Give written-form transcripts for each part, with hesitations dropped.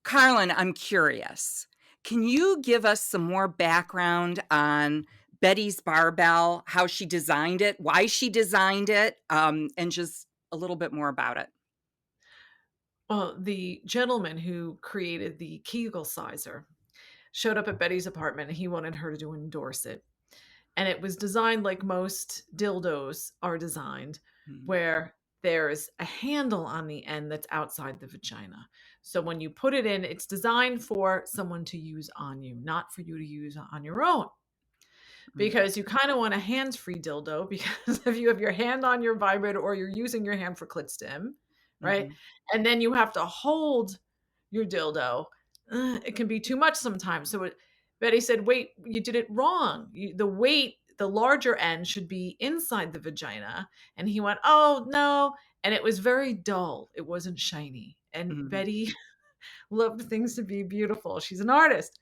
Carlin, I'm curious. Can you give us some more background on Betty's barbell, how she designed it, why she designed it, and just a little bit more about it? Well, the gentleman who created the Kegel sizer showed up at Betty's apartment and he wanted her to endorse it. And it was designed like most dildos are designed, Mhm, where there's a handle on the end that's outside the vagina. So when you put it in, it's designed for someone to use on you, not for you to use on your own. mhm, Because you kind of want a hands-free dildo because if you have your hand on your vibrator or you're using your hand for clit stim, right? mhm, And then you have to hold your dildo. It can be too much sometimes. Betty said, "Wait, you did it wrong. The weight, the larger end should be inside the vagina." And he went, "Oh, no." And it was very dull. It wasn't shiny. And mhm, Betty loved things to be beautiful. She's an artist.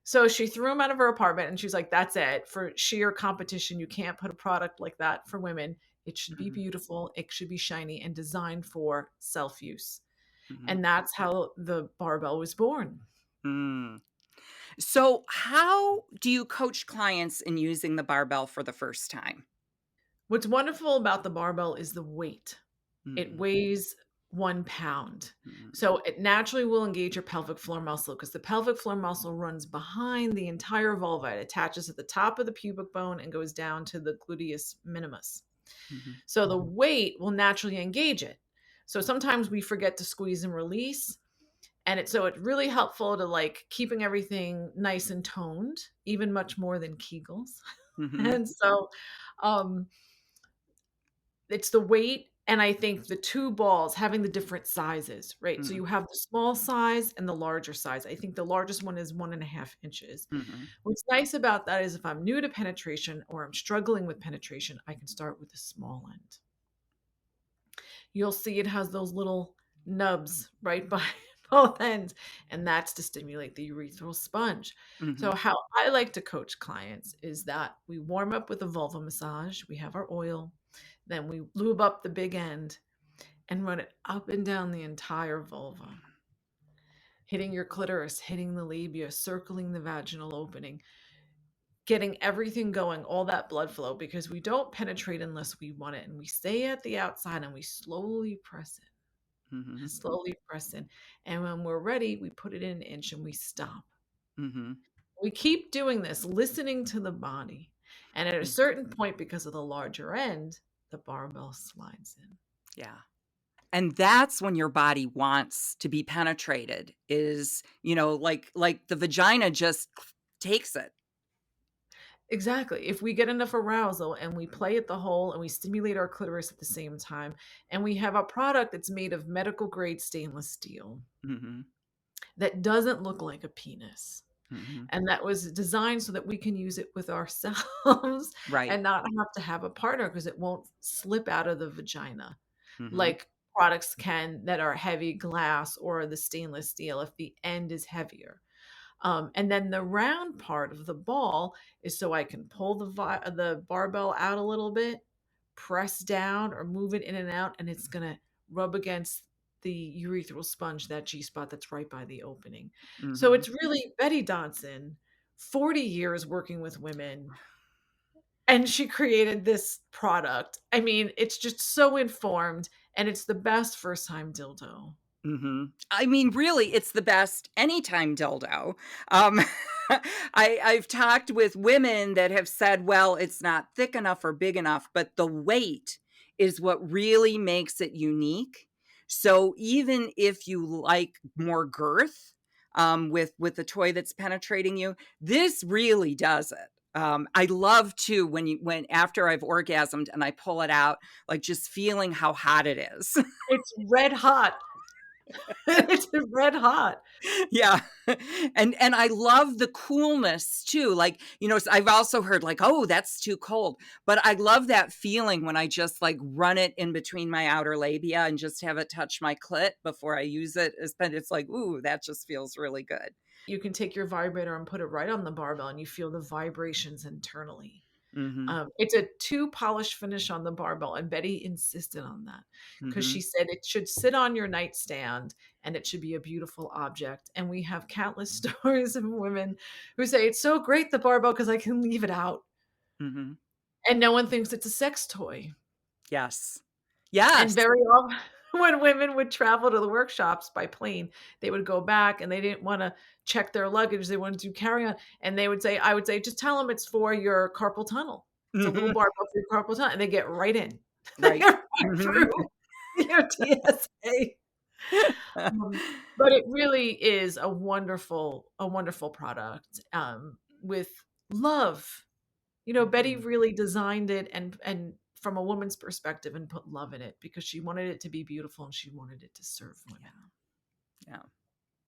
So she threw him out of her apartment and she's like, "That's it. For sheer competition, you can't put a product like that for women. It should be mhm, beautiful, it should be shiny and designed for self-use." mhm, And that's how the barbell was born. mm. So, how do you coach clients in using the barbell for the first time? What's wonderful about the barbell is the weight. It Mhm, weighs 1 pound. mhm, So it naturally will engage your pelvic floor muscle because the pelvic floor muscle runs behind the entire vulva. It attaches at the top of the pubic bone and goes down to the gluteus minimus. mhm, So the weight will naturally engage it. So sometimes we forget to squeeze and release. And it's really helpful to like keeping everything nice and toned, even much more than Kegels. mhm, And so um it's the weight, and I think the 2 balls having the different sizes, right? So mhm, you have the small size and the larger size. I think the largest one is 1.5 inches. mhm, What's nice about that is if I'm new to penetration or I'm struggling with penetration, I can start with the small end. You'll see it has those little nubs right by both ends, and that's to stimulate the urethral sponge. So mhm, how I like to coach clients is that we warm up with a vulva massage, we have our oil, then we lube up the big end and run it up and down the entire vulva, hitting your clitoris, hitting the labia, circling the vaginal opening, getting everything going, all that blood flow, because we don't penetrate unless we want it. And we stay at the outside and we slowly press it, mhm, slowly press in. And when we're ready, we put it in an inch and we stop. mhm, We keep doing this, listening to the body. And at a mm, certain point, because of the larger end, the barbell slides in. yeah. And that's when your body wants to be penetrated is, like the vagina just takes it. Exactly. If we get enough arousal and we play at the hole and we stimulate our clitoris at the same time, and we have a product that's made of medical grade stainless steel Mhm, that doesn't look like a penis, mhm. and that was designed so that we can use it with ourselves Right. and not have to have a partner because it won't slip out of the vagina Mhm, like products can that are heavy glass or the stainless steel if the end is heavier. And then the round part of the ball is so I can pull the barbell out a little bit, press down or move it in and out, and it's gonna rub against the urethral sponge, that G spot that's right by the opening. So mhm. it's really Betty Dodson, 40 years working with women, and she created this product. I mean, it's just so informed, and it's the best first time dildo. Mhm. I mean, really, it's the best anytime dildo. Um, I've talked with women that have said, "Well, it's not thick enough or big enough," but the weight is what really makes it unique. So even if you like more girth, with the toy that's penetrating you, this really does it. I love too when after I've orgasmed and I pull it out, like just feeling how hot it is. It's red hot. It's red hot. Yeah. And I love the coolness too. Like, I've also heard like, "Oh, that's too cold." But I love that feeling when I just like run it in between my outer labia and just have it touch my clit before I use it. It's like, "Ooh, that just feels really good." You can take your vibrator and put it right on the barbell and you feel the vibrations internally. Mhm. It's a 2 polish finish on the barbell, and Betty insisted on that because she Mhm. said it should sit on your nightstand and it should be a beautiful object, and we have countless stories of women who say, "It's so great, the barbell, because I can leave it out, Mhm. and no one thinks it's a sex toy." Yes. And Yes. very often, when women would travel to the workshops by plane, they would go back and they didn't wanna check their luggage, they wanted to carry on, and they would say I would say, "Just tell them it's for your carpal tunnel. It's a little Mhm. barbell for your carpal tunnel," and they get right in. They Right. get right Mhm. through your TSA. Um, but it really is a wonderful product, with love. Betty Mhm. really designed it and from a woman's perspective and put love in it because she wanted it to be beautiful and she wanted it to serve Yeah, women. yeah.